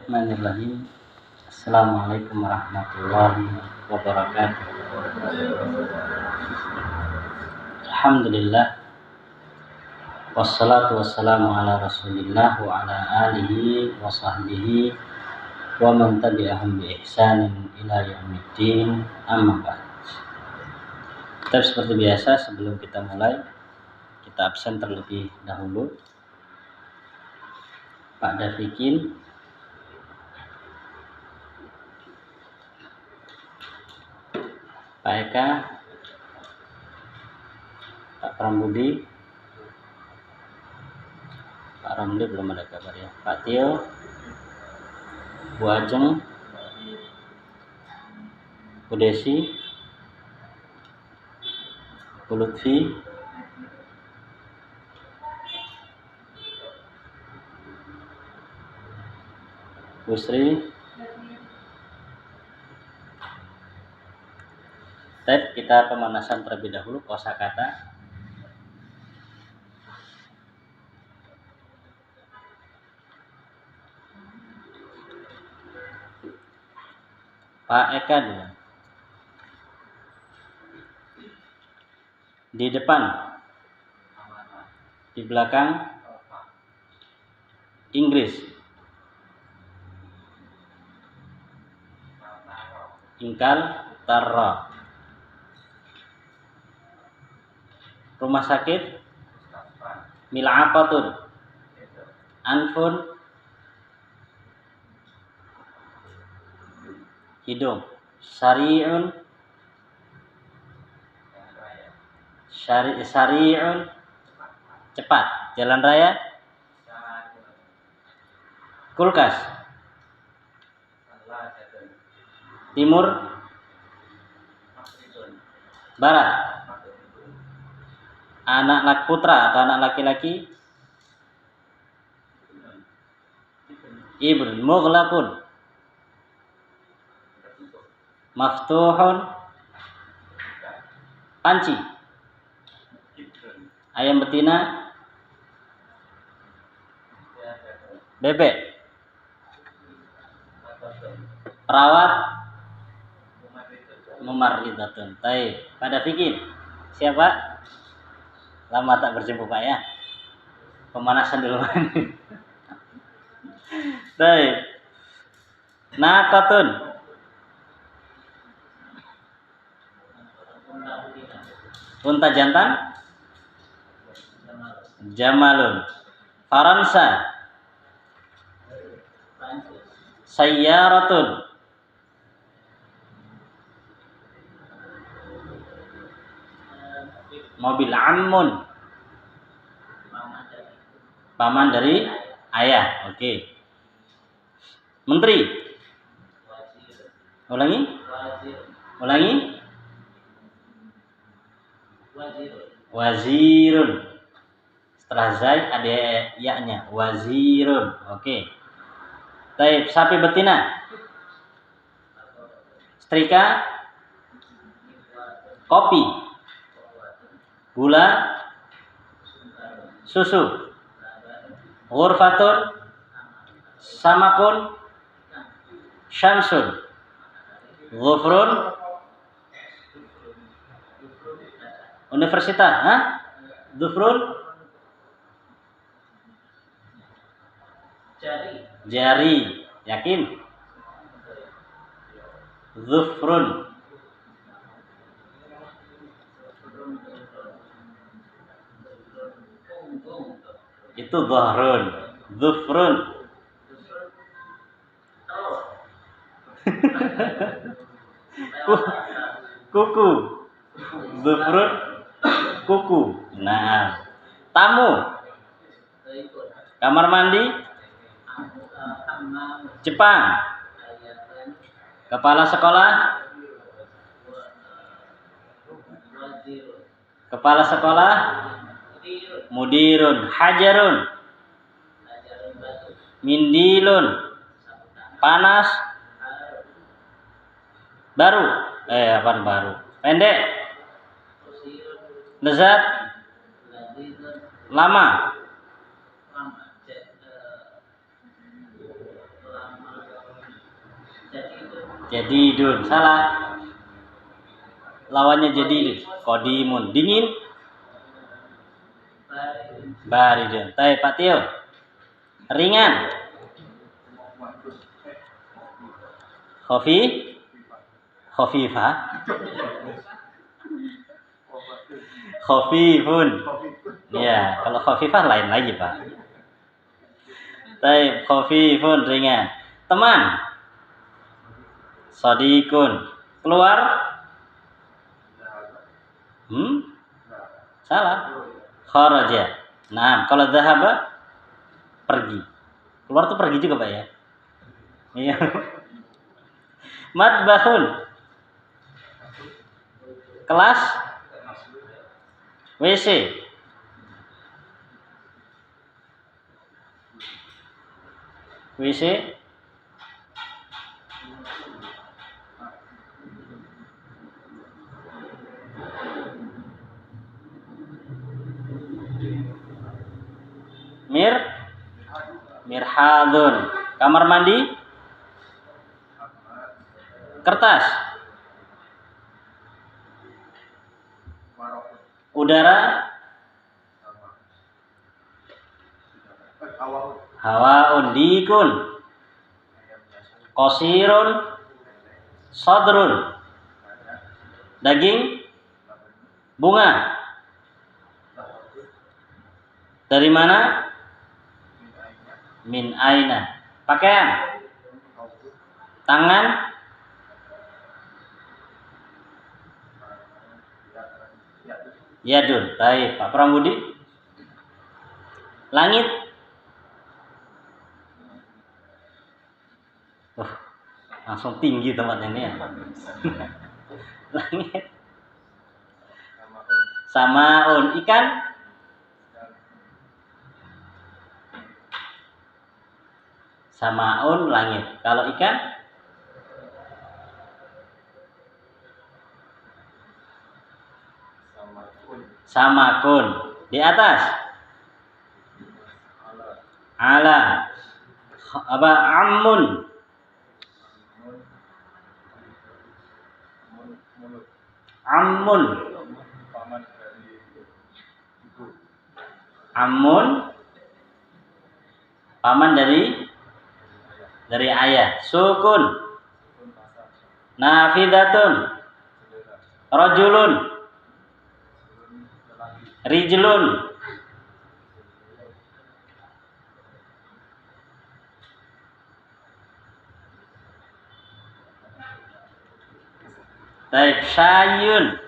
Bismillahirrahmanirrahim. Assalamualaikum warahmatullahi wabarakatuh. Alhamdulillah. Wassalatu wassalamu ala rasulillah wa ala alihi wa sahbihi wa man tabi'ahum bi ihsanin ila yaumiddin, amma ba'd. Kita seperti biasa, sebelum kita mulai, kita absen terlebih dahulu. Pak Dafikin, Pak Eka, Pak Prambudi, Pak Ramli belum ada kabar ya. Pak Tio, Bu Ajeng, Bu Desi, Bu Lutfi, Bu Sri. Baik, kita pemanasan terlebih dahulu kosakata. Pak Eka dulu. Di depan, di belakang, Inggris, ingkar, tarra. Rumah sakit, mil'aqatun, anfun, hidung, syari'un, syari'un, cepat, jalan raya, kulkas, timur, barat, anak putra atau anak laki-laki, ibn, mughlaqun, maftuhun, panci, ayam betina, bebek, perawat, mumarridatun. Baik, pada fikir siapa? Lama tak berjumpa Pak ya. Pemanasan dulu. Baik. Naqatun, unta jantan, jamalun, Faransa, sayyaratun, mobil, ammun, paman dari ayah. Oke. Menteri, ulangi, wazirun, setelah zai ada ya-nya, wazirun. Oke. Baik, sapi betina, setrika, kopi, gula, susu, ghurfatun, samakun, syamsun, ghufrun, universitas, dhufrun, jari, yakin, dhufrun, itu dhahrun, dhufrun, kuku, dhufrun, kuku. Nah, tamu, kamar mandi, Jepang, kepala sekolah, mudirun, hajarun, mindilun, panas, baru, pendek, lezat, lama, Jadidun. Salah. Lawannya jadidun. Qadimun. Dingin. Baridun. Baik, Pak Tio. Ringan. Khafifah. Khafifun. Ya, kalau khafifah lain lagi, Pak. Baik, khafifun ringan. Teman. Shadiqun. Keluar. Salah. Kharaja. Nah, kalau dhahaba pergi. Keluar tuh pergi juga, Pak ya. Iya. Madbahun. Kelas. WC. WC. Mirhadun. Kamar mandi. Kertas. Udara. Hawaun. Dikun. Qasirun. Sadrun. Daging. Bunga. Dari mana? Min aina. Pakaian. Tangan. Yadun. Baik, Pak Prambudi. Langit. Langsung tinggi tempatnya ini ya. Langit. Samaun. Ikan. Samaun langit. Kalau ikan? Samakun. Di atas. Ala. Apa? Amun. Amun. Amun. Paman dari ayah. Sukun. Nafidatun. Rajulun. Rijlun. Baik, syayun.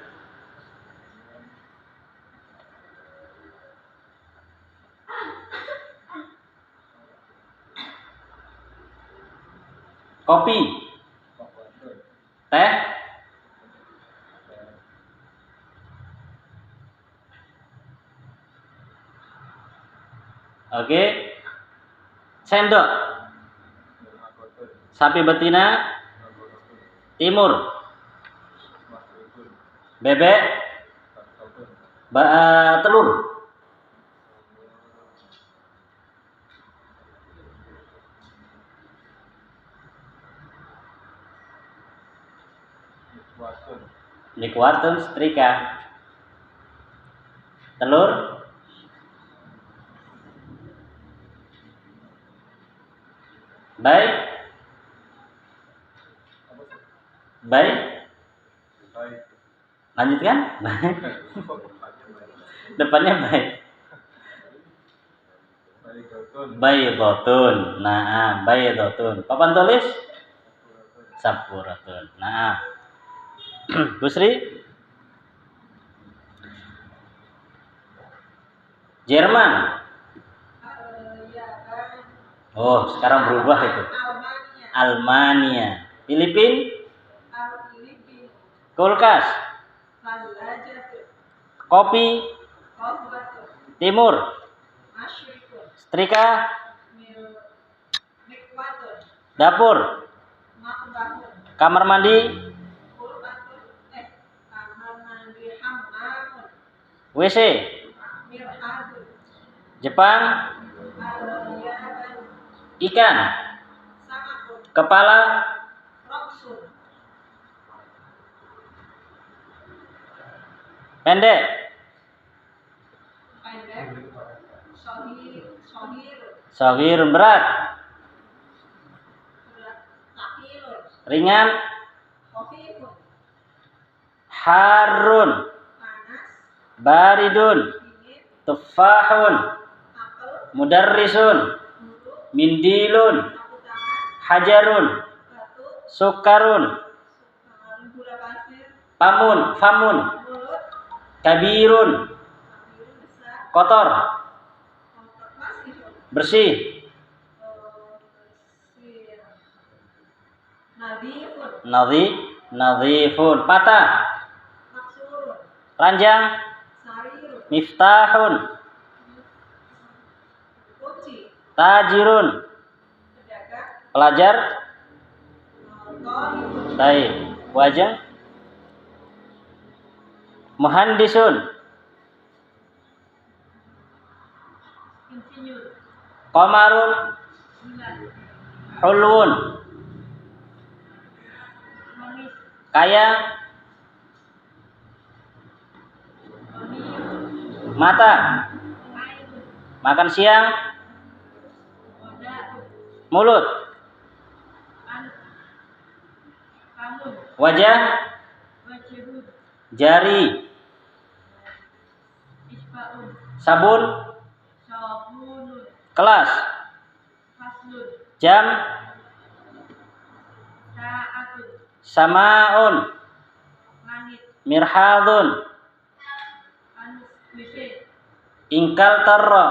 Kopi. Teh. Oke. Sendok. Sapi betina. Timur. Bebek. Telur. Nikwartun. Setrika. Telur. Baik. Lanjutkan. Depannya baik. Baydotun. Nah, baydotun. Papan tulis. Sapuratun. Nah. Busri. Jerman. Oh, sekarang berubah itu. Almania. Filipin. Kulkas. Kopi. Timur. Setrika. Dapur. Kamar mandi. WC. Jepang. Ikan. Kepala. Pendek. Shahirun berat. Ringan. Harun. Baridun. Tufahun. Mudarrisun. Mindilun. Hajarun. Sukarun. Famun. Kabirun. Kotor. Bersih. Nadhifun. Patah. Ranjang. Miftahun. Tajirun. Pelajar. Baik. Wajah. Muhandisun. Qamarun. Hulwun. Kaya. Mata. Makan siang. Mulut. Wajah. Jari. Sabun. Kelas. Jam. Samaun. Mirhadun. Ingkal tarra.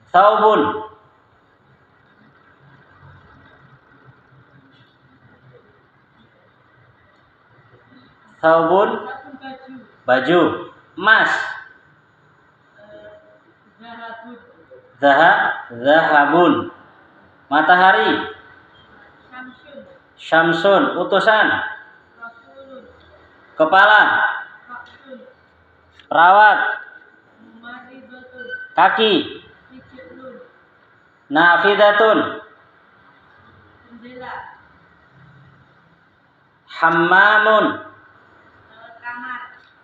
Saubun. Saubun. Baju. Emas. Zahabun. Matahari. Syamsun. Utusan. Kepala. Perawat. Kaki. Nafidatun. Hammamun.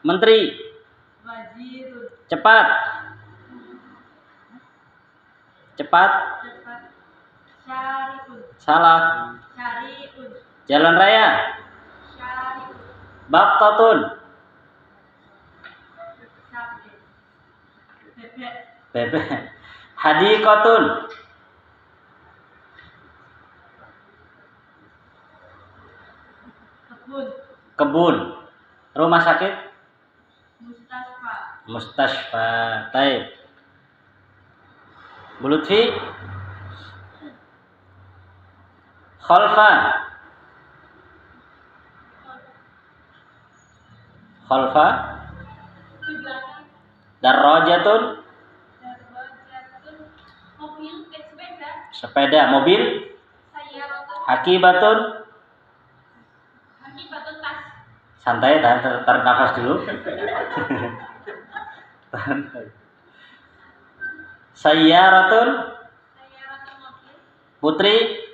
Menteri. Cepat. Salah. Jalan raya. Baqtatun. Bebek. Hadiqatun. Kebun. Rumah sakit. Mustasfa. Baik. Bu Lutfi. Khalfa. Darajatun. Sepeda. Mobil. Hakibatun. Santai, tarik nafas dulu. Sayyaratun. Putri.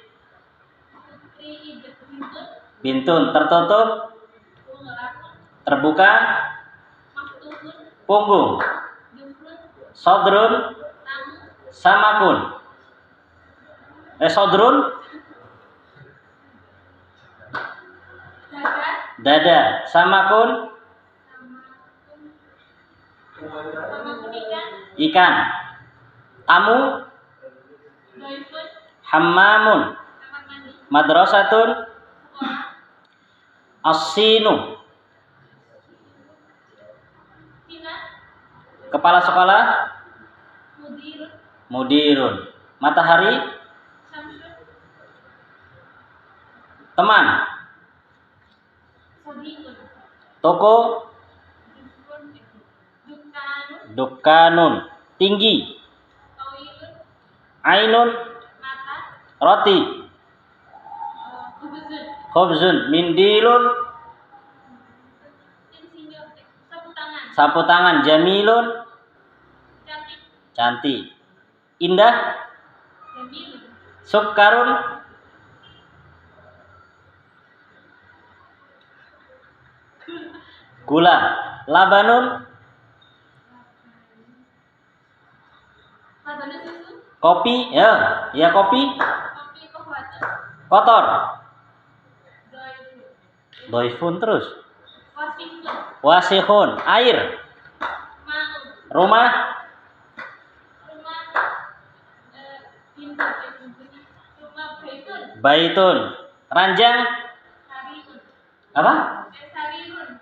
Bintun. Tertutup. Terbuka. Punggung. Sodrun. Samakun. Sodrun. Dada. Samakun. Ikan. Tamu. Hammamun. Madrasatun. As-sinu. Kepala sekolah. Mudirun. Matahari. Teman. Toko. Dukkanun. Tinggi. Ainun. Roti. Khubzun. Mindilun. Sapu tangan. Jamilun. Cantik. Indah. Sukarun. Gula. Labanun. Labanun susu. Kopi. Ya, ya kopi. Kopi Kotor. Doifun. Doifun terus. Wasifun. Wasihun. Air. Ma'un. Rumah. Rumah rumah baitun. Baitun. Ranjang. Sarirun. Apa?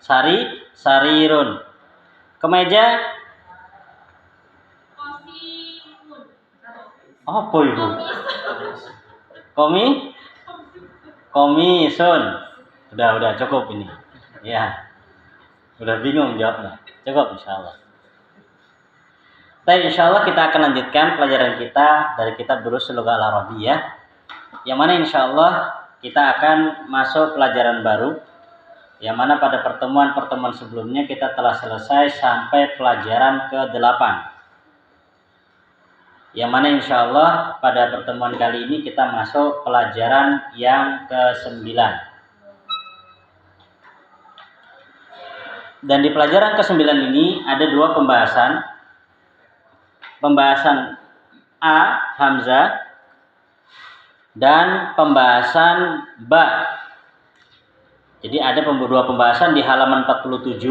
Sarirun. Sarirun. Kemeja. Kosimun. Apa itu? Komis. Komisun. Udah cukup ini. Ya. Udah bingung jawabnya. Cukup insyaallah. Baik, insyaallah kita akan lanjutkan pelajaran kita dari kitab Durusul Lughah Al-Arabiyyah. Yang mana insyaallah kita akan masuk pelajaran baru. Yang mana pada pertemuan-pertemuan sebelumnya kita telah selesai sampai pelajaran ke-8. Yang mana insyaallah pada pertemuan kali ini kita masuk pelajaran yang ke-9. Dan di pelajaran ke-9 ini ada dua pembahasan. Pembahasan A, Hamzah, dan pembahasan Ba. Jadi ada dua pembahasan di halaman 47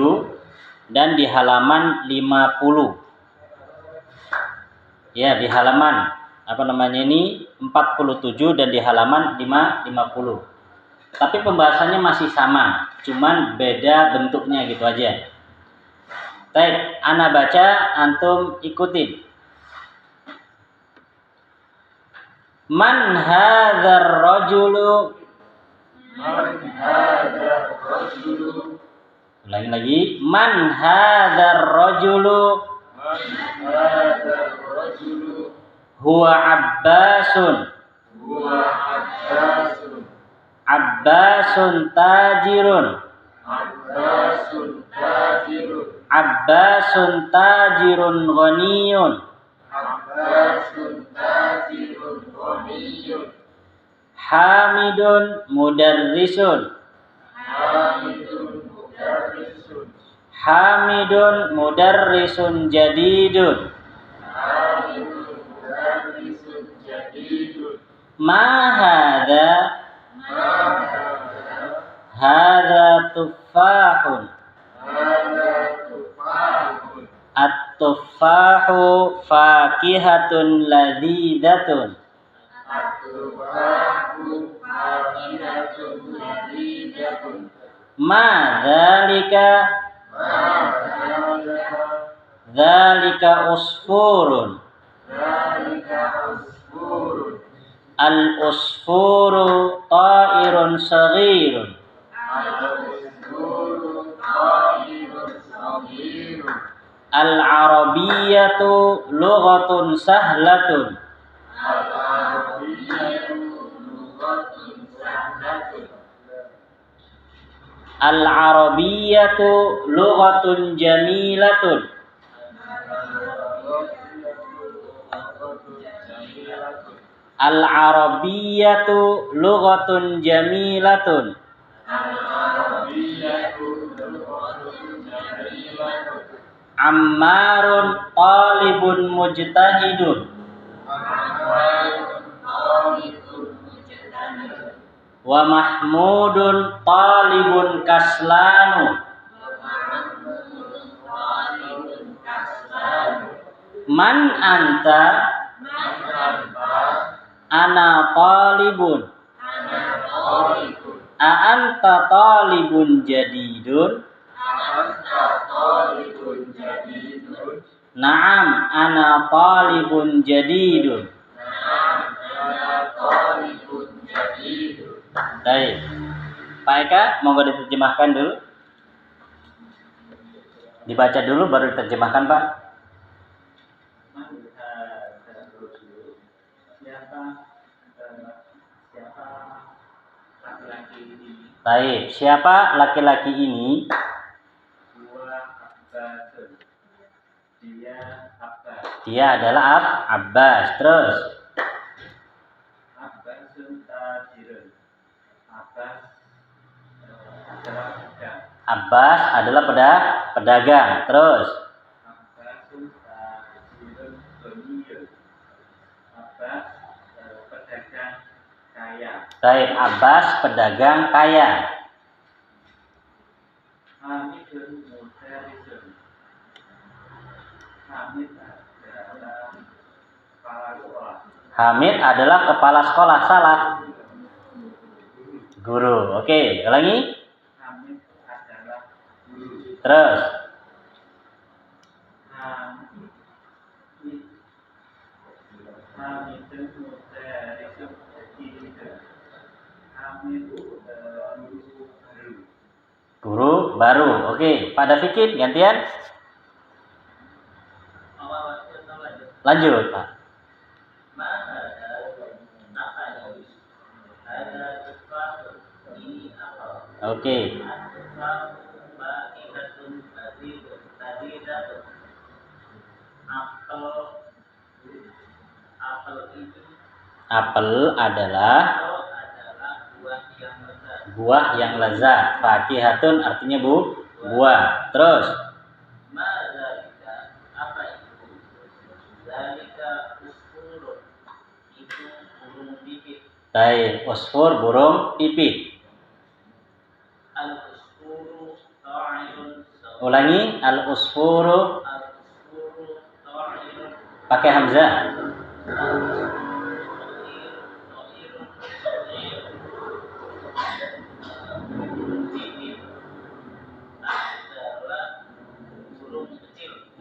dan di halaman 50. Ya, di halaman 47 dan di halaman 50. Tapi pembahasannya masih sama, cuman beda bentuknya gitu aja. Baik, ana baca, antum ikutin. Man hadzal rajulu. Ulangi lagi. Man hadzal rajulu. Huwa Abbasun. Abbasun tajirun. Abbasun tajirun ghaniyun. Hamidun mudarrisun. Hamidun mudarrisun jadidun. Ma hadza. Hadza tuffahun. At-tuffahu fakihatun ladzidatun. Ma dzalika. Dzalika usfurun. Al-usfuru ta'irun saghirun. Al-arabiyyatu lughatun sahlatun. Al-arabiyyatu lughatun jamilatun. Al-arabiyyatu lughatun jamilatun. Ammarun talibun mujtahidun. Wa Mahmudun talibun kaslanu. Man anta. Ana talibun. A anta talibun jadidun. Naam, ana talibun jadidun. Baik. Pak Eka, monggo diterjemahkan dulu. Dibaca dulu baru diterjemahkan, Pak. Baik, siapa laki-laki ini? Dia adalah Abbas. Terus Abbas adalah pedagang. Terus Abbasun tajirun ghaniyun. Abbas pedagang kaya. baik, Abbas pedagang kaya. Hamidun mudarrisun. Hamid adalah kepala sekolah. Hamid adalah kepala sekolah. Salah. Guru. Oke, ulangi. Hamid adalah guru. Terus Hamidun mudarrisun jadidun. Hamid guru baru. guru baru. Oke, Pak Dafikin gantian. Lanjut, Pak. Oke. Apel adalah buah yang lezat. Fakihatun artinya buah. Terus baik, usfur burung pipit. Ulangi, al-usfuru pakai hamzah.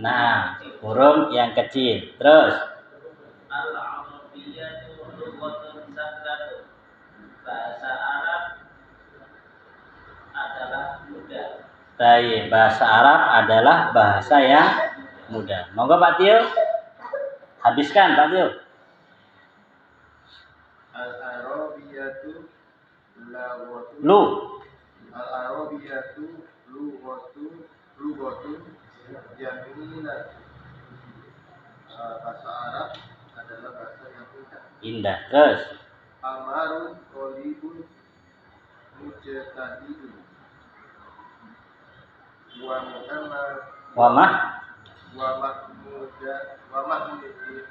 Nah, burung yang kecil. Terus baik, bahasa Arab adalah bahasa yang mudah. Monggo Pak Tio. Habiskan Pak Tio. Al-Arabiyatu lughatun. Lu. Al-Arabiyatu lughatun jamilah. Bahasa Arab adalah bahasa yang Indah. Terus Amarun thalibun mujtahidun. Wa Muhammad wamah wa mahmuda wa mahmudin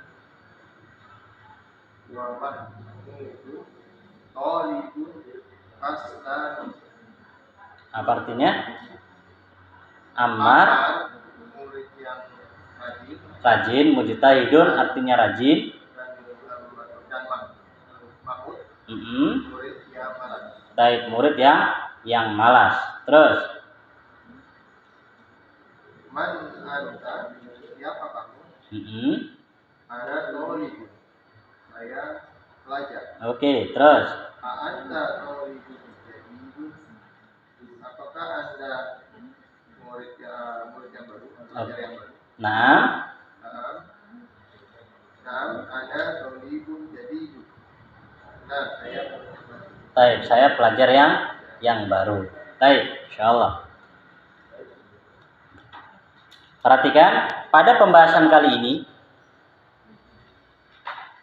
wa mahmudu thalibun aslan. apa artinya? Ammar murid yang rajin, mujtahidun artinya rajin. dan mahmud murid yang malas. Baik, murid yang malas. Terus Man anta, siapa kamu? Ana thalibun, saya pelajar. Oke, terus Anta thalibun jadidun, apakah Anda murid yang baru, pelajar yang baru? Naam, ana thalibun jadidun. Nah, saya murid yang baru. baik, saya pelajar yang baru. Baik, insyaallah. Perhatikan, pada pembahasan kali ini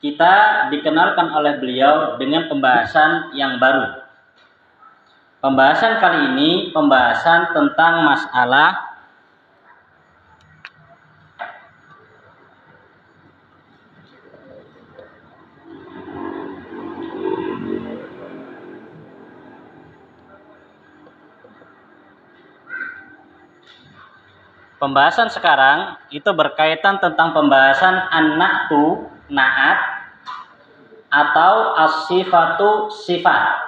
kita dikenalkan oleh beliau dengan pembahasan yang baru. Pembahasan kali ini pembahasan tentang masalah pembahasan sekarang itu berkaitan tentang pembahasan an-na'tu, naat, atau as-sifatu, sifat.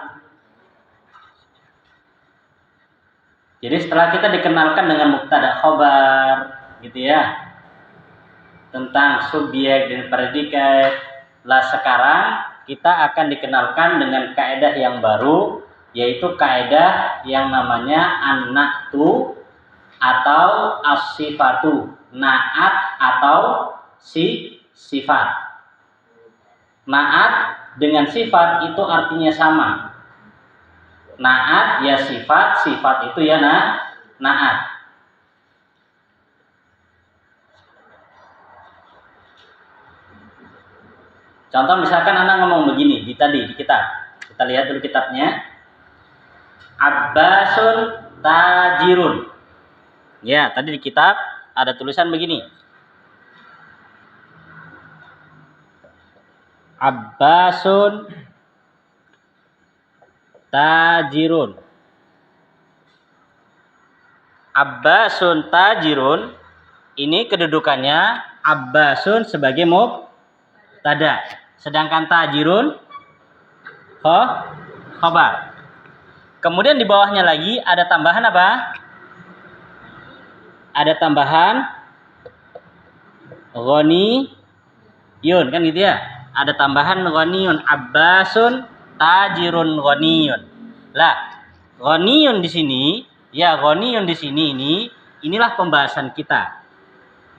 Jadi setelah kita dikenalkan dengan mubtada khobar, gitu ya, tentang subjek dan predikat, lah sekarang kita akan dikenalkan dengan kaidah yang baru, yaitu kaidah yang namanya an-na'tu atau as-sifatu, naat atau sifat. Naat dengan sifat itu artinya sama. Naat ya sifat, sifat itu ya naat. Contoh misalkan anak ngomong begini di kitab. Kita lihat dulu kitabnya. Abbasun tajirun. Ya, tadi di kitab ada tulisan begini. Abbasun tajirun. Abbasun tajirun, ini kedudukannya Abbasun sebagai mubtada, sedangkan tajirun khabar. Kemudian di bawahnya lagi ada tambahan apa? Ada tambahan ghaniyun, kan gitu ya? Ada tambahan ghaniyun, Abbasun tajirun ghaniyun. Lah, ghaniyun di sini, ya ghaniyun di sini inilah pembahasan kita.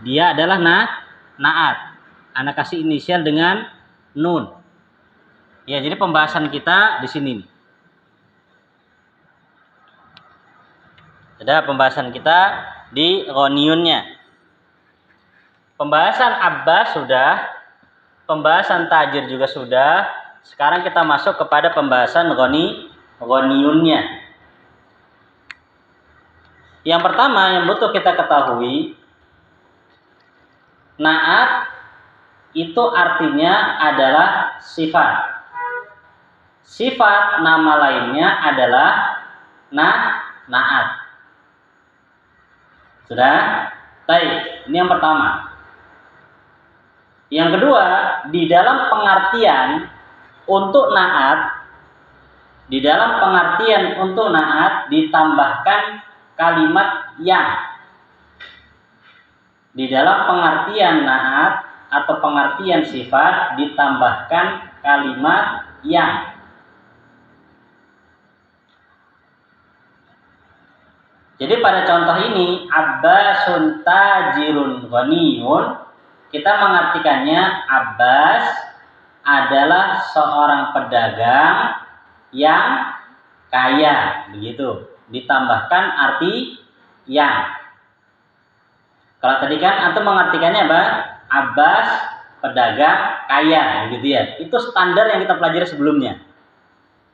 Dia adalah naat. Anak kasih inisial dengan nun. Ya, jadi pembahasan kita di sini. Ada pembahasan kita di ghaniyunnya. Pembahasan Abbas sudah, pembahasan tajir juga sudah. Sekarang kita masuk kepada pembahasan ghaniyunnya. Yang pertama yang butuh kita ketahui, naat itu artinya adalah sifat. Sifat nama lainnya adalah naat. Sudah? Baik, ini yang pertama. Yang kedua, di dalam pengertian untuk naat, ditambahkan kalimat yang. Di dalam pengertian naat atau pengertian sifat ditambahkan kalimat yang. Jadi pada contoh ini Abbasun tajirun ghaniyun, kita mengartikannya Abbas adalah seorang pedagang yang kaya, begitu. Ditambahkan arti yang. Kalau tadi kan antum mengartikannya apa? Abbas pedagang kaya, begitu ya. Itu standar yang kita pelajari sebelumnya.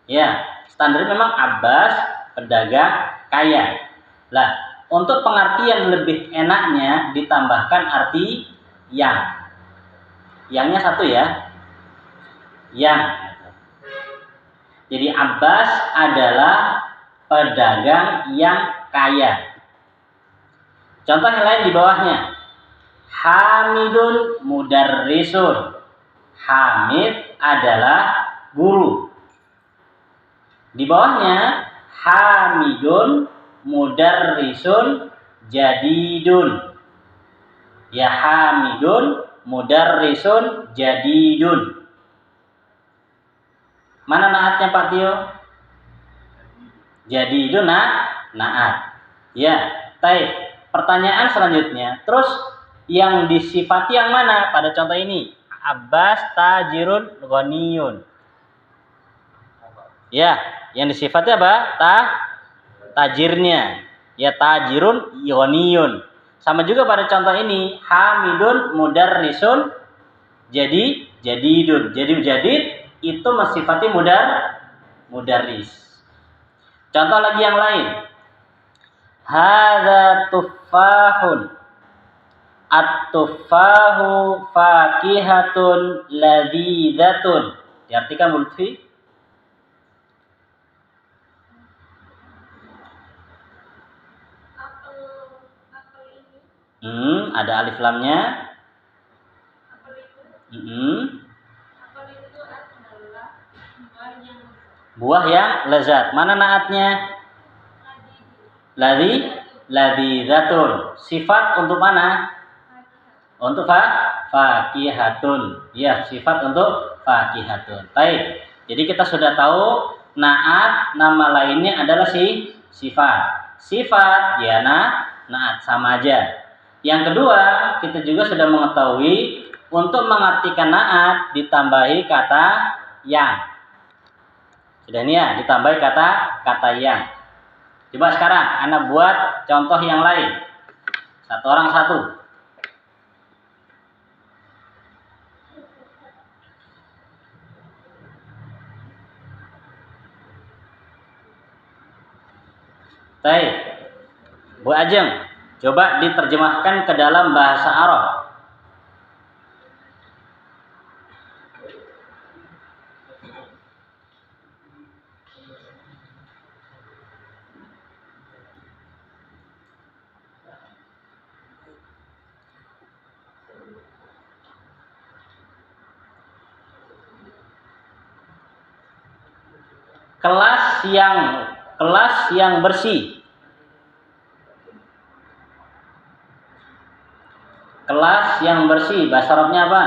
Ya, standar memang Abbas pedagang kaya. Lah, untuk pengertian lebih enaknya ditambahkan arti yang. Yangnya satu ya. Yang. Jadi Abbas adalah pedagang yang kaya. Contoh yang lain di bawahnya. Hamidun mudarrisun. Hamid adalah guru. Di bawahnya Hamidun mudarrisun jadidun. Ya, Hamidun mudarrisun jadidun. Mana naatnya Pak Tio? Jadidun naat. Ya, baik. Pertanyaan selanjutnya. Terus yang disifati yang mana pada contoh ini? Abbas tajirun ghaniyun. Ya, yang disifati apa? Tajirnya. Ya, tajirun ghaniyun. Sama juga pada contoh ini, Hamidun mudarrisun jadidun. Jadi jadid itu mensifati mudarris. Contoh lagi yang lain. Hadza tuffahun. At-tuffahu fakihatun ladzidzatun. Diartikan Lutfi? Apel ini. Ada alif lamnya. Apel itu. Apel itu adalah buah yang lezat. Mana naatnya? Ladzidzatun. Sifat untuk mana? Untuk fakihatun. Ya, sifat untuk fakihatun. Baik. Jadi kita sudah tahu naat nama lainnya adalah sifat. Sifat ya naat sama aja. Yang kedua, kita juga sudah mengetahui untuk mengartikan naat ditambahi kata yang. Sudah ini ya, ditambahi kata yang. Coba sekarang Anda buat contoh yang lain. Satu orang satu. Baik. Bu Ajeng, coba diterjemahkan ke dalam bahasa Arab. Kelas yang bersih. Kelas yang bersih, bahasa Arabnya apa?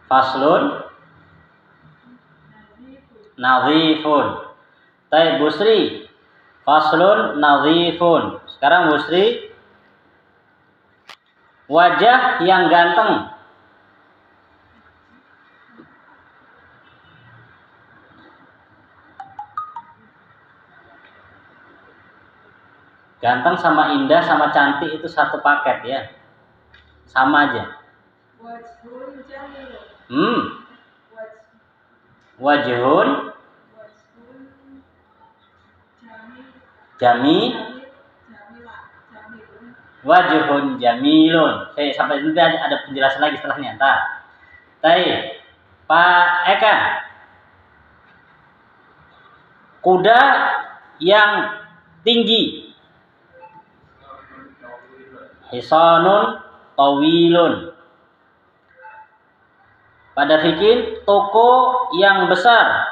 Faslun nadhifun. Baik, Busri. Faslun nadhifun. Sekarang Busri, wajah yang ganteng. Ganteng sama indah sama cantik itu satu paket ya. Sama aja. Wajhun wajhun jamilun. Sampai nanti ada penjelasan lagi setelahnya. Baik. Pak Eka. Kuda yang tinggi. Hisanun tawilun. Pada Fikir, toko yang besar.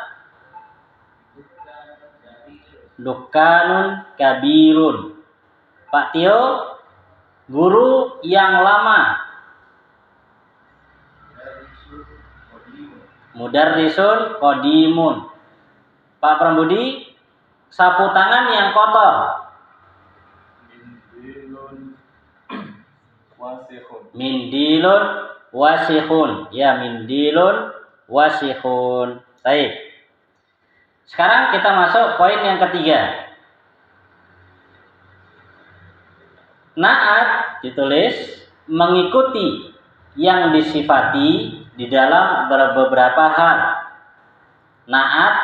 Dukanun kabirun. Pak Tio, guru yang lama. Mudarrisun qadimun. Pak Prambudi, sapu tangan yang kotor. Mindilun wasihun. Ya, mindilun wasihun. Baik. Sekarang kita masuk poin yang ketiga. Naat ditulis mengikuti yang disifati di dalam beberapa hal. Naat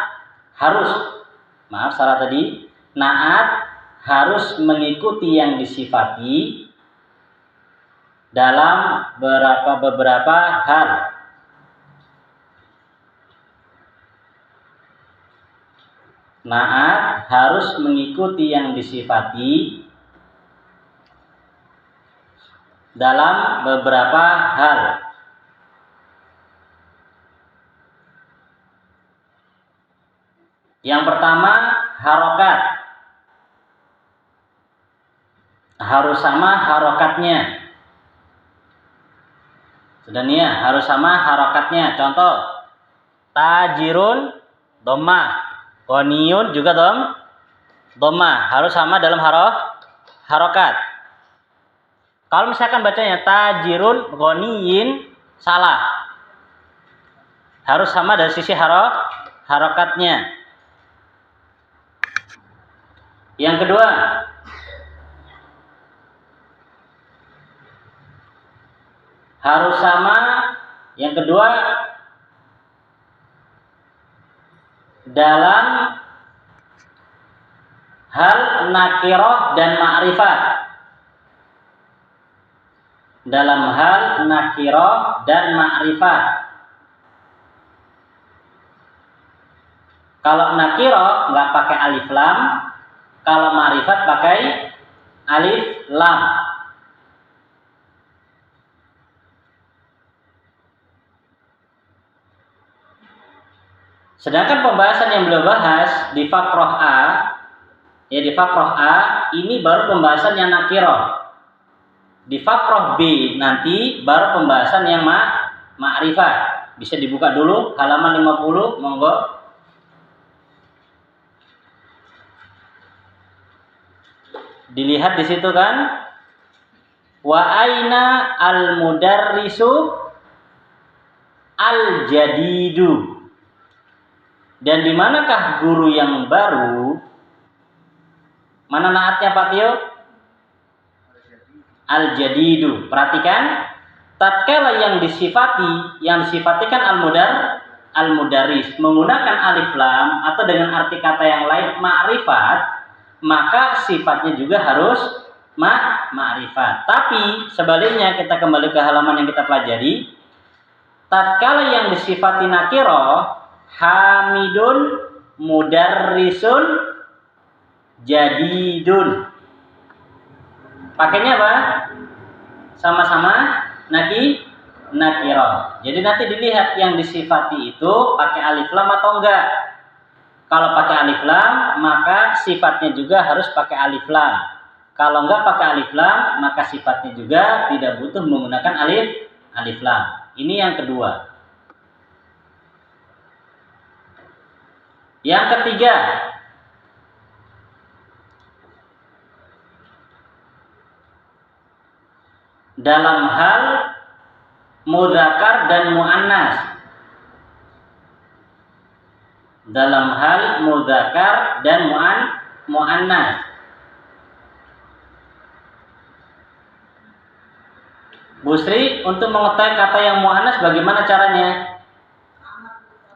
harus, salah tadi. Naat harus mengikuti yang disifati dalam beberapa hal. Naat harus mengikuti yang disifati dalam beberapa hal. Yang pertama, harokat. Harus sama harokatnya. Sudah nih ya, harus sama harokatnya. Contoh, tajirun dhammah, ghaniyun juga dhammah. Harus sama dalam harokat. Kalau misalkan bacanya tajirun ghaniyin, salah. Harus sama dari sisi harokatnya. Yang kedua, harus sama. Yang kedua, dalam hal nakirah dan ma'rifat. Dalam hal nakirah dan ma'rifat. Kalau nakirah nggak pakai alif lam, kalau ma'rifat pakai alif lam. Sedangkan pembahasan yang beliau bahas di Faqrah A, ya di Faqrah A ini baru pembahasan yang nakirah. Di Faqrah B nanti baru pembahasan yang ma'rifat. Bisa dibuka dulu halaman 50, monggo. Dilihat di situ kan. Wa aina al-mudarrisu al-jadidu. Dan di manakah guru yang baru? Mana naatnya Pak Tio? al-jadidu. Perhatikan, tatkala yang disifati kan al-mudarris menggunakan alif lam atau dengan arti kata yang lain ma'rifat, maka sifatnya juga harus ma'rifat. Tapi sebaliknya kita kembali ke halaman yang kita pelajari. Tatkala yang disifati nakiro, hamidun, mudarrisun, jadidun. Pakainya apa? Sama-sama nakiro. Jadi nanti dilihat yang disifati itu pakai alif lam atau enggak. Kalau pakai alif lam, maka sifatnya juga harus pakai alif lam. Kalau enggak pakai alif lam, maka sifatnya juga tidak butuh menggunakan alif lam. Ini yang kedua. Yang ketiga, dalam hal mudzakkar dan muannas. Dalam hal mudzakkar dan muannas. Bu Sri, untuk mengetahui kata yang muannas bagaimana caranya?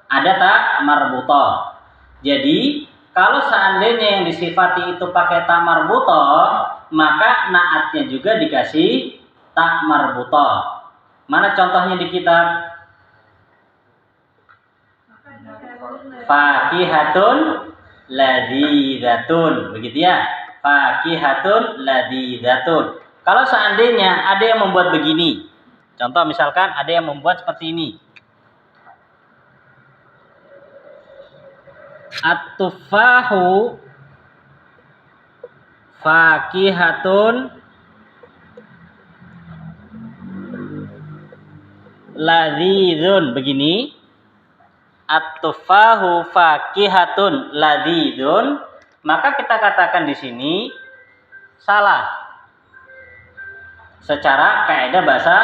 Ada tak marbutoh. Jadi, kalau seandainya yang disifati itu pakai tak marbutoh, maka naatnya juga dikasih tak marbutoh. Mana contohnya di kitab? Fakihatun ladzidatun, begitu ya? Fakihatun ladzidatun. Kalau seandainya ada yang membuat begini, contoh misalkan ada yang membuat seperti ini. At-tufahu fakihatun ladzidun, begini. At-tufahu fakihatun ladzidun, maka kita katakan di sini salah secara kaidah bahasa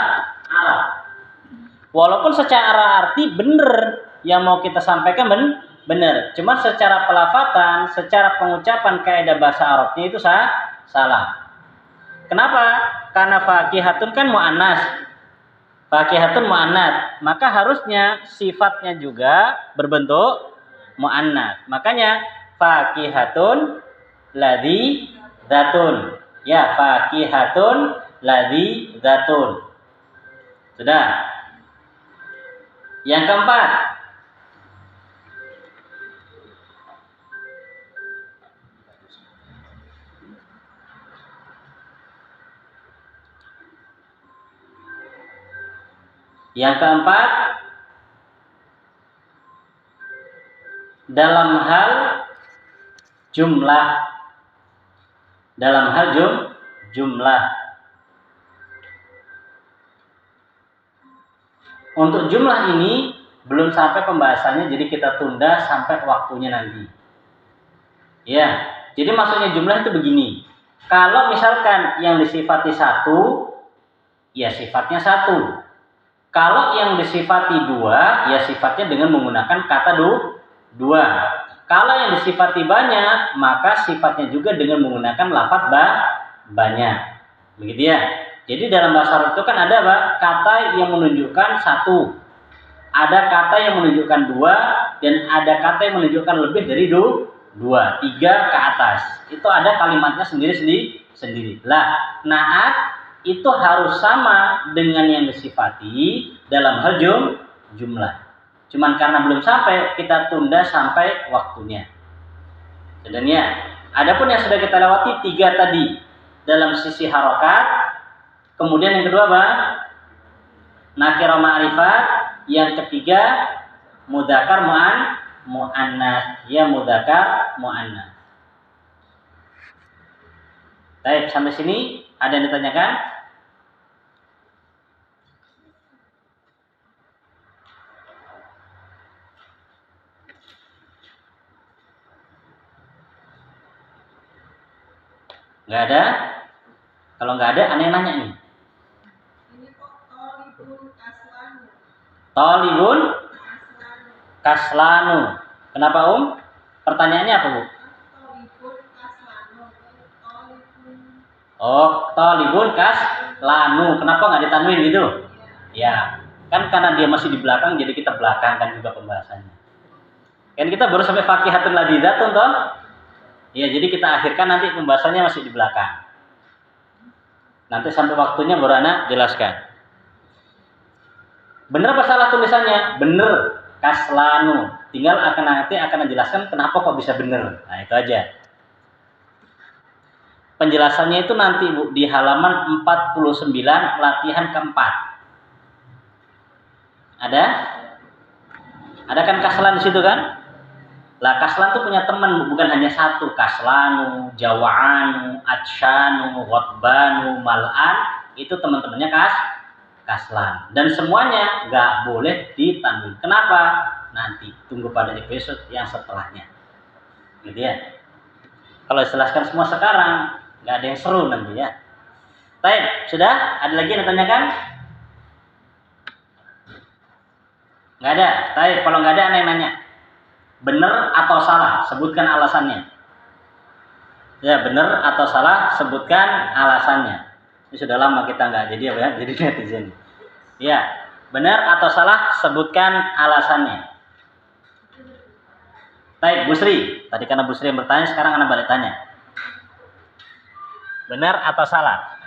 Arab. Walaupun secara arti benar yang mau kita sampaikan benar, cuma secara pelafatan, secara pengucapan kaidah bahasa Arabnya itu salah. Kenapa? Karena fakihatun kan muannas. Fakihatun muannas, maka harusnya sifatnya juga berbentuk muannas. Makanya fakihatun ladzidatun. Ya, fakihatun ladzidatun. Sudah. Yang keempat, dalam hal jumlah. Dalam hal jumlah. Untuk jumlah ini belum sampai pembahasannya, jadi kita tunda sampai waktunya nanti. Ya, jadi maksudnya jumlah itu begini. Kalau misalkan yang disifati satu, ya sifatnya satu. Kalau yang disifati dua, ya sifatnya dengan menggunakan kata dua. Kalau yang disifati banyak, maka sifatnya juga dengan menggunakan lafaz banyak. Begitu ya. Jadi dalam bahasa Arab itu kan ada apa? Kata yang menunjukkan satu, ada kata yang menunjukkan dua, dan ada kata yang menunjukkan lebih dari dua, tiga ke atas. Itu ada kalimatnya sendiri. Lah, naat itu harus sama dengan yang disifati dalam hal jumlah. Cuman karena belum sampai, kita tunda sampai waktunya. Sebenarnya, adapun yang sudah kita lewati tiga tadi dalam sisi harokat. Kemudian yang kedua apa? Nakirah ma'rifat. Yang ketiga mudzakkar muannas. Ya, mudzakkar muannas. Baik, sampai sini ada yang ditanyakan? Nggak ada? Kalau nggak ada, aneh nanya nih. Ini kok tolibun kaslanu. Tolibun kaslanu. Kenapa Pertanyaannya apa Bu? Tolibun kaslanu. Tolibun Oh, talibun kaslanu. Kenapa nggak ditanwin gitu? Ya, kan karena dia masih di belakang, jadi kita belakangkan juga pembahasannya. Kan kita baru sampai fakihatun ladidatun toh? Ya, jadi kita akhirkan nanti pembahasannya masih di belakang. Nanti sampai waktunya baru anak jelaskan. Bener apa salah tulisannya? Bener, kaslanu. Tinggal nanti akan menjelaskan kenapa kok bisa bener. Nah, itu aja. Penjelasannya itu nanti Bu di halaman 49 latihan keempat. Ada? Ada kan kaslan di situ kan? Lah kaslan tuh punya teman, bukan hanya satu. Kaslanu, jawa'anu, atsyanu, ghotbanu, mal'an, itu teman-temannya kaslan. Dan semuanya nggak boleh ditanwin. Kenapa? Nanti tunggu pada episode yang setelahnya. Gitu ya. Kalau dijelaskan semua sekarang, nggak ada yang seru nanti ya. Baik, sudah? Ada lagi yang ditanyakan? Nggak ada. Baik, kalau nggak ada, aneh nanya. Benar atau salah? Sebutkan alasannya. Ya, benar atau salah? Sebutkan alasannya. Ini sudah lama kita nggak jadi apa ya? Jadi netizen. Ya, benar atau salah? Sebutkan alasannya. Baik, Busri. Tadi karena Busri yang bertanya, sekarang Anda balik tanya. Benar atau salah?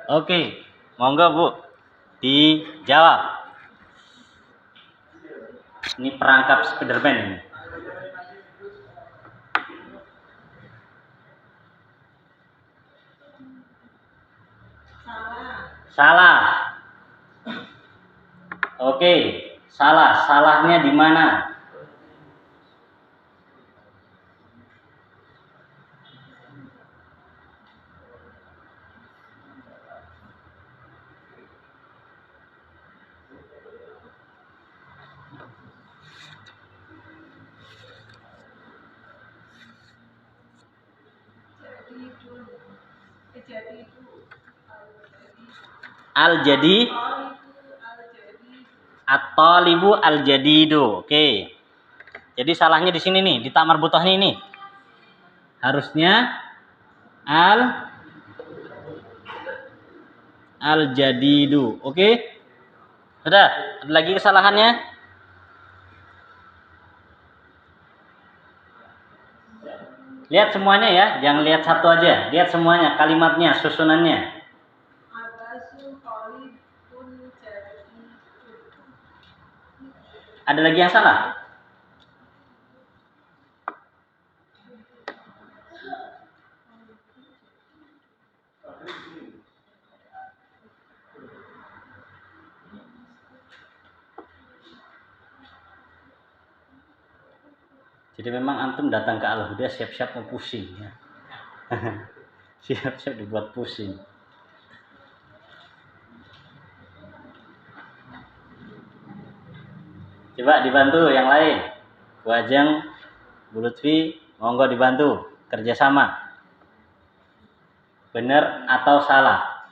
Oke, monggo Bu, dijawab. Ini perangkap Spiderman ini. Salah. Oke, salah. Salahnya di mana? Al-jadi at-talibu al-jadidu. Oke. Jadi salahnya di sini nih, di tak marbutah ini. Harusnya al-jadidu. Oke? Sudah? Ada lagi kesalahannya? Lihat semuanya ya, jangan lihat satu aja. Lihat semuanya, kalimatnya, susunannya. Ada lagi yang salah? Jadi memang antum datang ke Al-Huda siap-siap mau pusing ya. Siap-siap dibuat pusing. Coba dibantu yang lain. Bu Ajeng, Bu Lutfi, monggo dibantu kerjasama. Benar atau salah?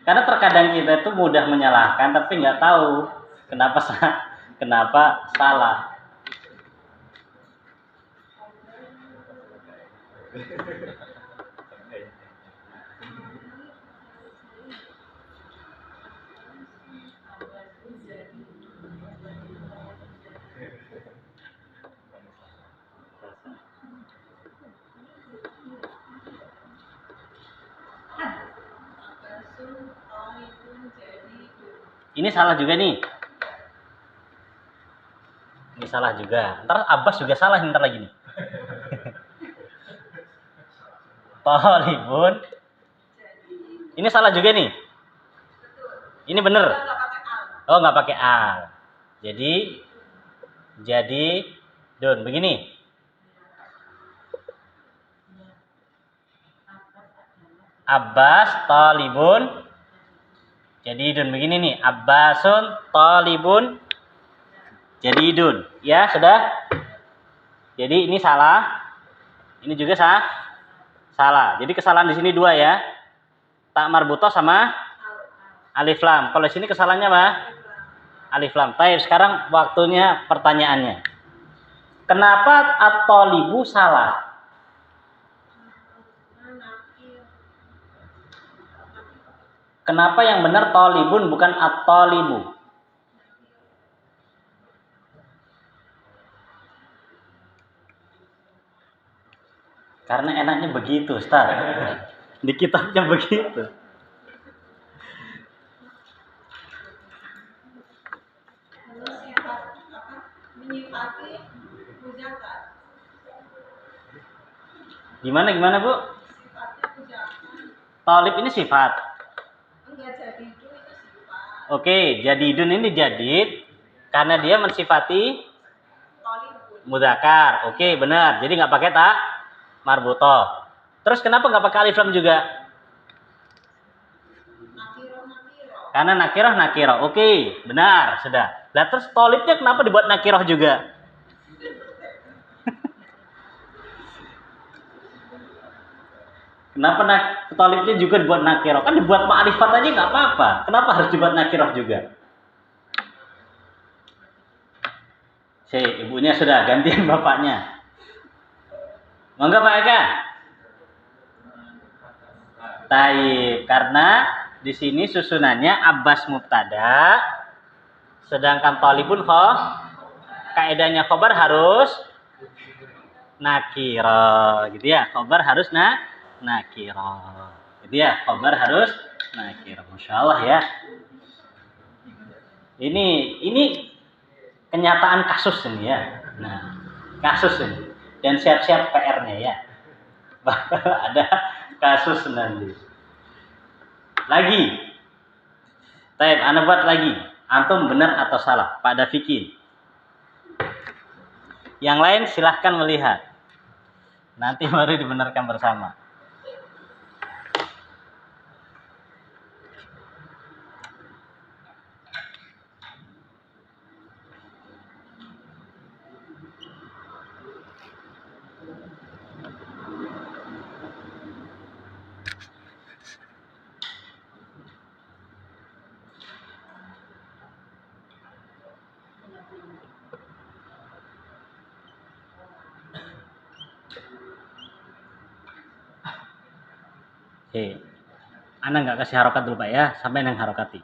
Karena terkadang kita itu mudah menyalahkan tapi nggak tahu kenapa salah. Ini salah juga nih. Ini salah juga. Ntar Abbas juga salah ntar lagi nih. talibun. Ini salah juga nih. Ini bener. Oh, nggak pakai al. Jadi Dun begini. Abbas talibun. Jadi Dun begini nih. Abbasun talibun. Jadi Dun. Ya, sudah. Jadi ini salah. Ini juga salah. Jadi kesalahan di sini dua ya. Tak marbutoh sama alif lam. Kalau di sini kesalahannya apa? Alif lam. Baik, sekarang waktunya pertanyaannya. Kenapa at-talibu salah? Kenapa yang benar talibun bukan at-talibu? Karena enaknya begitu, Ustaz. Di kitabnya begitu. Menyifati muzakkar. Gimana Bu? Sifatnya muzakkar. Talib ini sifat. Enggak jadi itu sifat. Oke, jadidun ini jadid karena dia mensifati Talibun. mudzakkar. Oke, benar. Jadi nggak pakai tak marbutoh. Terus kenapa nggak pakai alif lam juga? Nakiro. Karena nakirah. Oke, benar, sudah. Lah terus talibnya kenapa dibuat nakirah juga? Kenapa talibnya juga dibuat nakirah? Kan dibuat ma'rifat aja nggak apa-apa. Kenapa harus dibuat nakirah juga? Ibunya sudah, gantian bapaknya. Monggo Pak Eka. Taib, karena di sini susunannya Abbas mubtada, sedangkan talibun kaidahnya khobar harus nakira, gitu ya. Khobar harus nakira, gitu ya. Khobar harus nakira. Masya Allah ya. Ini kenyataan kasus ini ya. Nah, kasus ini. Dan siap-siap PR-nya ya. Ada kasus nanti. Lagi. Taib, Anda buat lagi. Antum benar atau salah? Pak Dafikin. Yang lain silahkan melihat. Nanti baru dibenarkan bersama. Anda nggak kasih harokat dulu Pak ya, sampai yang harokati.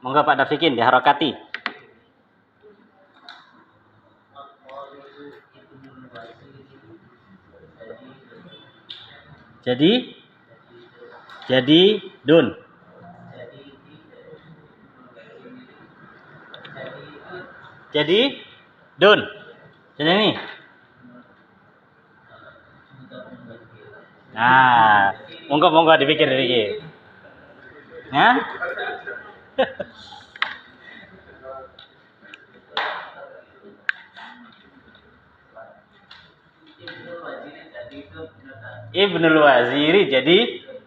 Monggo Pak Dafikin diharokati. Jadi Dun. Jadi Dun. Jadi ini. Nah, monggo dipikir. Ya? Ibnul Waziri jadi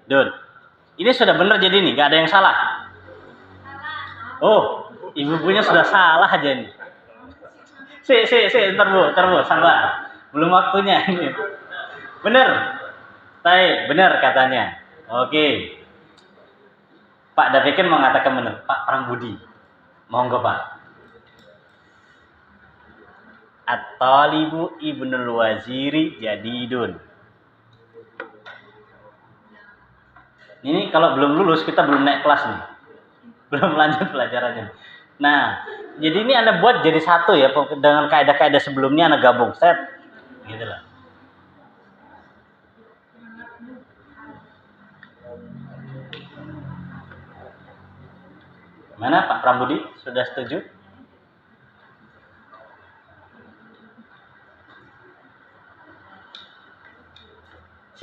Dun. Ini sudah benar jadi nih, nggak ada yang salah. Oh, ibu-ibunya sudah salah aja nih. Ntar bu, sabar. Belum waktunya ini. Bener. Bener katanya. Oke. Pak Dafikin mengatakan benar. Pak Prambudi. Monggo Pak. At-talibu ibnul waziri jadidun. Ini kalau belum lulus kita belum naik kelas nih. Belum lanjut pelajarannya. Nah, jadi ini Anda buat jadi satu ya dengan kaidah-kaidah sebelumnya Anda gabung. Set. Gitu lah. Mana Pak Prambudi? Sudah setuju? C.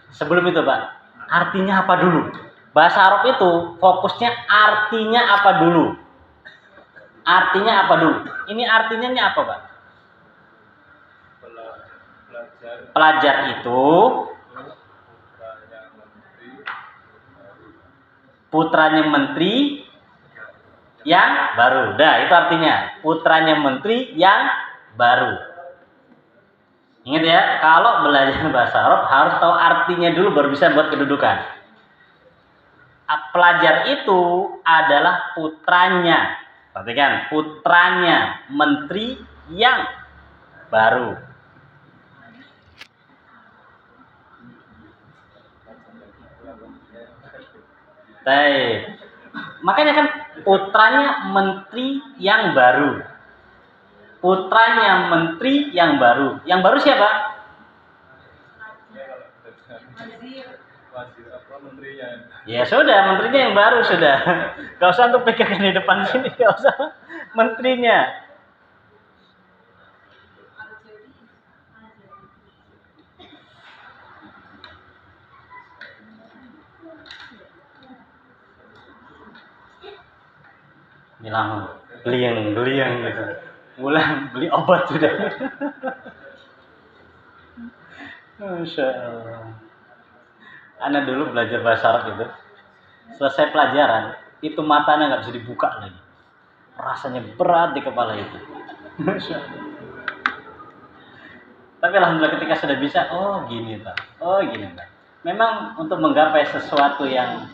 Sebelum itu Pak, artinya apa dulu? Bahasa Arab itu fokusnya artinya apa dulu? Artinya apa dulu? Ini artinya apa Pak? Pelajar itu putranya menteri yang baru. Dah, itu artinya putranya menteri yang baru. Ingat ya, kalau belajar bahasa Arab harus tahu artinya dulu baru bisa buat kedudukan. Pelajar itu adalah putranya. Perhatikan, putranya menteri yang baru. Baik. Makanya kan putranya menteri yang baru. Putranya menteri yang baru. Yang baru siapa? Ya sudah, menterinya yang baru sudah. Gak usah untuk pegangan di depan sini, gak usah. Menterinya. Bilang beliang gitu. Mulai beli obat sudah. Masya Allah. Ana dulu belajar bahasa Arab itu. Selesai pelajaran, itu matanya nggak bisa dibuka lagi. Rasanya berat di kepala itu. Masya Allah. Tapi alhamdulillah ketika sudah bisa, oh gini tak, oh gini tak. Memang untuk menggapai sesuatu yang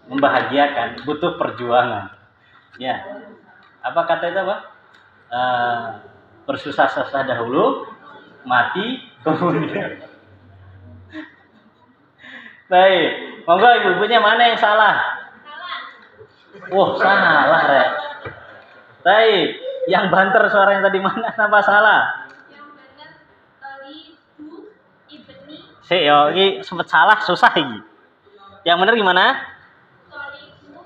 membahagiakan butuh perjuangan. Ya, apa kata itu apa? Bersusah-susah dahulu, mati kemudian. Baik, monggo ibu-ibunya mana yang salah? Wah, salah Rek. Baik, yang banter suaranya tadi mana? Apa salah? Yang benar Tolibu ibni. Ini sempat salah, susah ini. Yang benar gimana? Tolibu.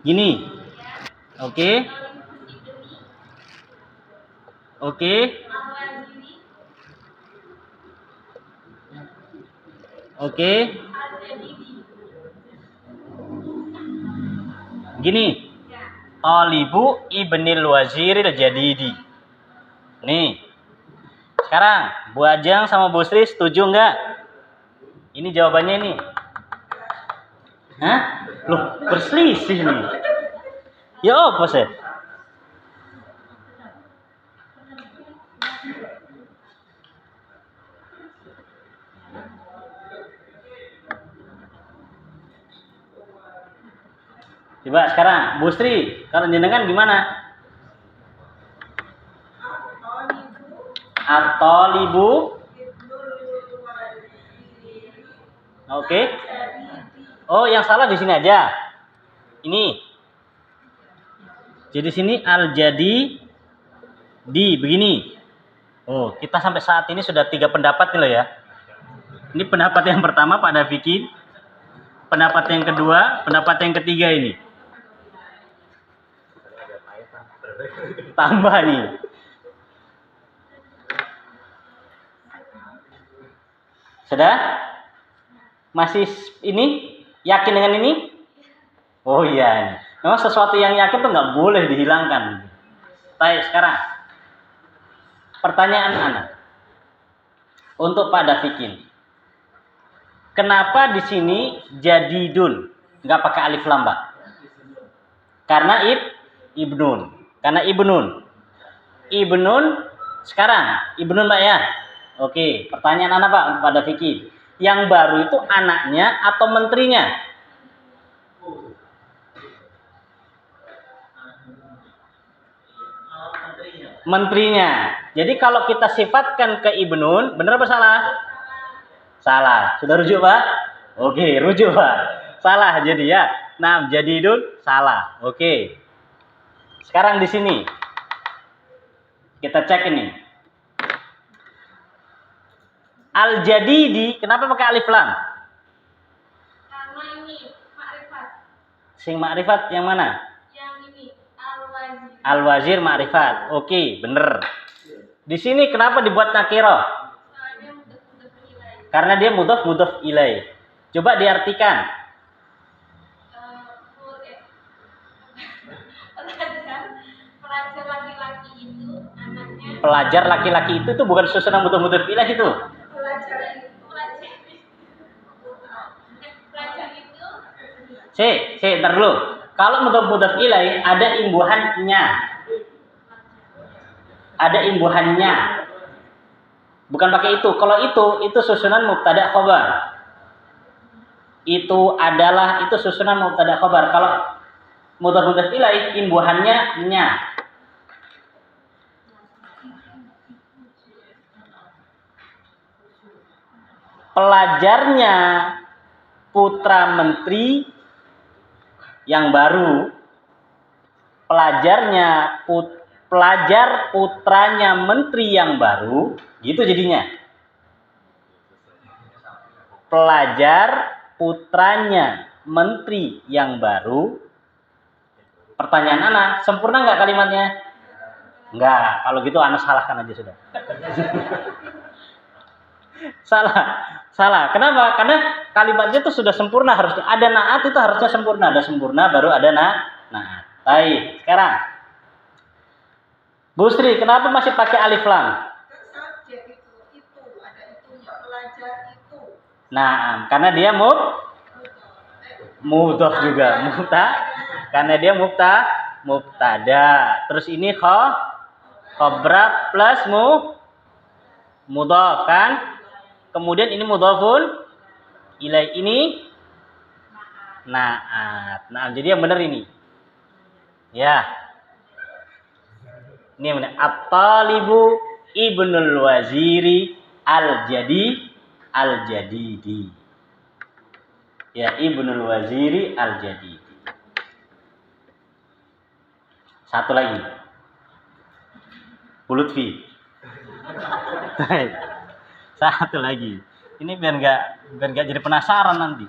Gini. Ya. Oke. Tolibu ibni. Oke. Al-Waziri. Oke. Al-Jadidi. Gini. Ya. Talibu ibnil waziril jadidi. Nih. Sekarang Bu Ajeng sama Bu Sri setuju nggak? Ini jawabannya ini. Hah? Loh, berselisih nih. Ya apa sih? Coba sekarang Bu Sri, kalau jenengan gimana? At-talibu. Oke. Oh, yang salah di sini aja. Ini. Jadi sini al-jadi di begini. Oh, kita sampai saat ini sudah 3 pendapat nih loh ya. Ini pendapat yang pertama Pak Dafikin. Pendapat yang kedua, pendapat yang ketiga ini. Tambah nih. Sudah? Masih ini? Yakin dengan ini? Oh iya. Memang sesuatu yang yakin tuh nggak boleh dihilangkan. Baik, sekarang. Pertanyaan anak. Untuk Pak Dafikin. Kenapa di sini jadidun? Nggak pakai alif lam, Pak? Karena ibnun. Karena ibnun. Ibnun sekarang. Ibnun, Pak ya? Oke, pertanyaan anak Pak untuk Pak Dafikin. Yang baru itu anaknya atau menterinya? Menterinya. Jadi kalau kita sifatkan ke ibnun, benar apa salah? Salah. Sudah rujuk Pak? Oke, rujuk Pak. Salah jadi ya. Nah, jadidun salah. Oke. Sekarang di sini kita cek ini. Al-jadidi, kenapa pakai alif lam? Karena ini makrifat. Sing ma'rifat yang mana? Yang ini al-wazir. Al-wazir ma'rifat. Oke, bener. Di sini kenapa dibuat nakiro? Soalnya mudhof ilaih. Karena dia mudhof ilaih. Coba diartikan. Pelajar laki-laki itu anaknya. Pelajar laki-laki itu tuh bukan susunan mudhof ilaih itu. Pelajar itu. Ntar dulu. Kalau mudhof ilaih ada imbuhannya. Ada imbuhannya. Bukan pakai itu. Kalau itu susunan mubtada khobar. Itu susunan mubtada khobar. Kalau mudhof ilaih imbuhannya nya. Pelajarnya putra menteri yang baru. Pelajar putranya menteri yang baru, gitu jadinya. Pelajar putranya menteri yang baru. Pertanyaan Ana, sempurna nggak kalimatnya? Nggak. Kalau gitu Ana salahkan aja sudah. Salah. Kenapa? Karena kalimatnya itu sudah sempurna, harusnya ada naat itu harusnya sempurna, ada sempurna baru ada naat. Baik, sekarang Bu Sri, kenapa masih pakai alif lam? Subjek itu ada itunya, pelajar itu. Nah, karena dia mudhof juga, karena dia mubtada. Terus ini khabra plus mudhof kan? Kemudian ini mudhofun ilaih, ini naat. Nah, jadi yang benar ini. Ya. Ini yang benar. At-talibu ibnul waziri al-jadidi. Ya, ibnul waziri al-jadidi. Satu lagi. Bu Lutfi. Satu lagi. Ini biar nggak jadi penasaran nanti.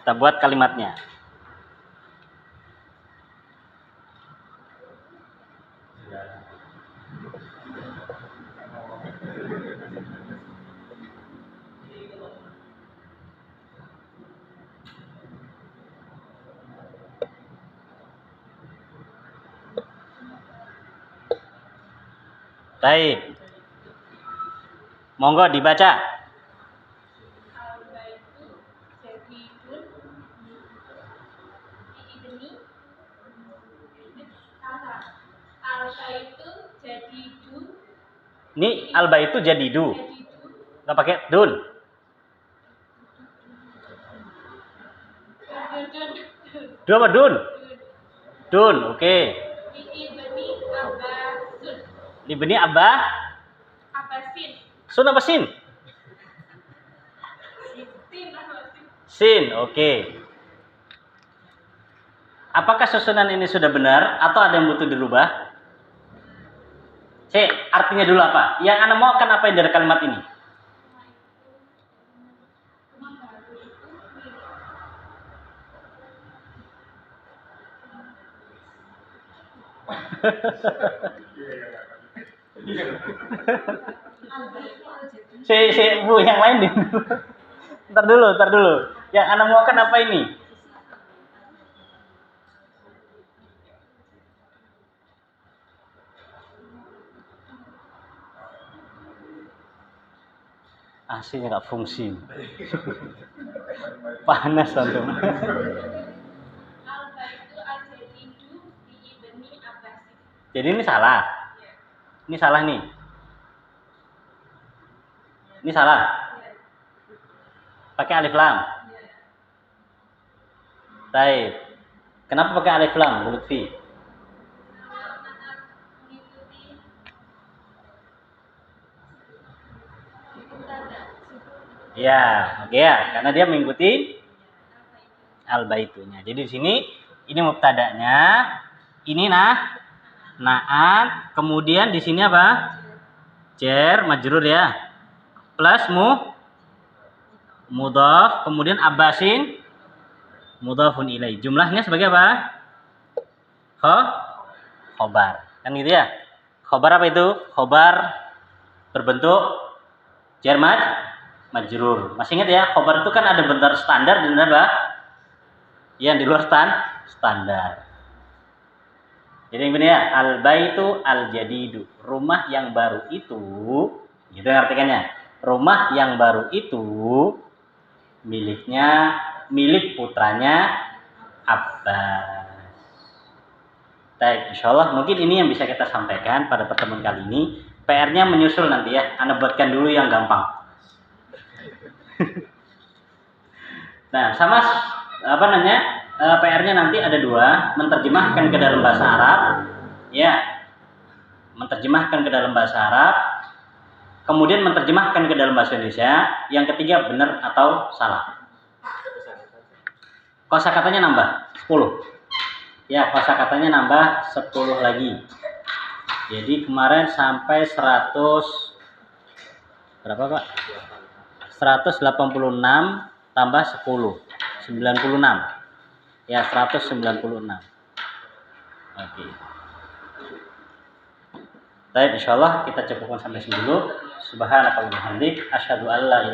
Kita buat kalimatnya. Baik. Monggo dibaca. Ini al-baitu jadidu. Enggak pakai dun. Dun apa dun? Dun, oke. Ibni Abbasin. Sun apa sin? Sin, oke. Apakah susunan ini sudah benar atau ada yang butuh dirubah? Artinya dulu apa? Yang Anda mau kan apa yang dari kalimat ini? Bu, yang lain deh. Ntar dulu. Yang Anda mau kan apa ini? AC-nya nggak fungsi. Panas antum. Jadi ini salah. Ini salah nih. Ini salah. Pakai alif lam. Baik. Kenapa pakai alif lam, Bu Lutfi? Ya, oke ya, karena dia mengikuti al-baitunya. Jadi di sini ini mubtada'nya, ini Naat, kemudian di sini apa? Jar majrur ya. Plus mudhaf, kemudian abbasin mudhafun ilai. Jumlahnya sebagai apa? Khobar. Kan gitu ya? Khobar apa itu? Khobar berbentuk jar majrur. Masih ingat ya? Khobar itu kan ada bentar standar dan apa? Yang di luar standar. Jadi yang benar ya, al-baitu al-jadidu, rumah yang baru itu, gitu artikannya. Rumah yang baru itu milik putranya Abbas. Baik, insyaallah mungkin ini yang bisa kita sampaikan pada pertemuan kali ini. PR-nya menyusul nanti ya, Anda buatkan dulu yang gampang. Nah, sama apa namanya? PR-nya nanti ada 2, menerjemahkan ke dalam bahasa Arab, ya, menerjemahkan ke dalam bahasa Arab, kemudian menerjemahkan ke dalam bahasa Indonesia. Yang ketiga benar atau salah. Kosakatanya nambah 10. Ya, kosakatanya nambah 10 lagi. Jadi kemarin sampai 100 berapa Pak? 186 tambah 10, 96. Ya, 196. Oke. Baik, insyaallah kita cukupkan sampai sini dulu. Subhanakallahumma wa bihamdik, asyhadu an la ilaha